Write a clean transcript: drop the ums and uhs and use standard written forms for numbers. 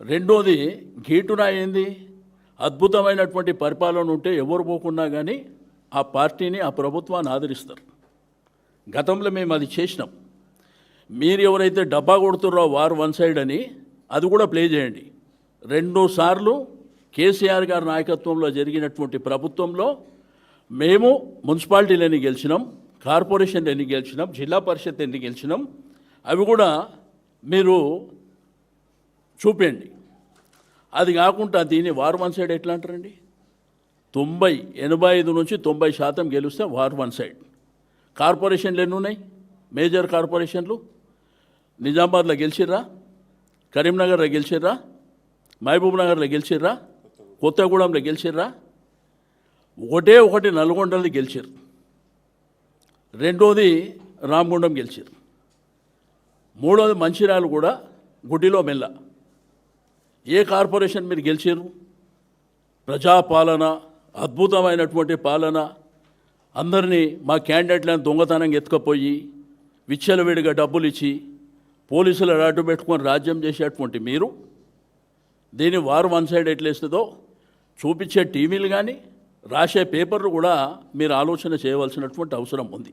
రెండోది గీటున ఏంది అద్భుతమైనటువంటి పరిపాలన ఉంటే ఎవరు పోకున్నా కానీ ఆ పార్టీని ఆ ప్రభుత్వాన్ని ఆదరిస్తారు. గతంలో మేము అది చేసినాం. మీరు ఎవరైతే డబ్బా కొడుతున్నారో వార్ వన్ సైడ్ అని అది కూడా ప్లే చేయండి. 2 సార్లు కేసీఆర్ గారి నాయకత్వంలో జరిగినటువంటి ప్రభుత్వంలో మేము మున్సిపాలిటీలు ఎన్ని గెలిచినాం, కార్పొరేషన్లు ఎన్ని గెలిచినాం, జిల్లా పరిషత్ ఎన్ని గెలిచినాం, అవి కూడా మీరు చూపండి. అది కాకుండా దీన్ని వార్ వన్ సైడ్ ఎట్లా అంటారండి? 85 నుంచి 90% గెలిస్తే వార్ వన్ సైడ్. కార్పొరేషన్లు ఎన్ని ఉన్నాయి? మేజర్ కార్పొరేషన్లు నిజామాబాద్లో గెలిచిర్రా, కరీంనగర్లో గెలిచిర్రా, మహబూబ్ నగర్లో గెలిచిర్రా, కొత్తగూడెంలో గెలిచిర్రా, ఒకటి నల్గొండలో గెలిచారు, రెండోది రామగుండం గెలిచారు, మూడోది మంచిర్యాల కూడా గుడ్డిలో మెల్ల. ఏ కార్పొరేషన్ మీరు గెలిచారు? ప్రజాపాలన, అద్భుతమైనటువంటి పాలన, అందరినీ మా క్యాండిడేట్లను దొంగతనంగా ఎత్తుకపోయి విచ్చలవిడిగా డబ్బులు ఇచ్చి పోలీసులు అడ్డు పెట్టుకొని రాజ్యం చేసేటువంటి మీరు దీన్ని వారు వన్ సైడ్ ఎట్లేస్తుందో చూపించే టీవీలు కానీ రాసే పేపర్లు కూడా మీరు ఆలోచన చేయవలసినటువంటి అవసరం ఉంది.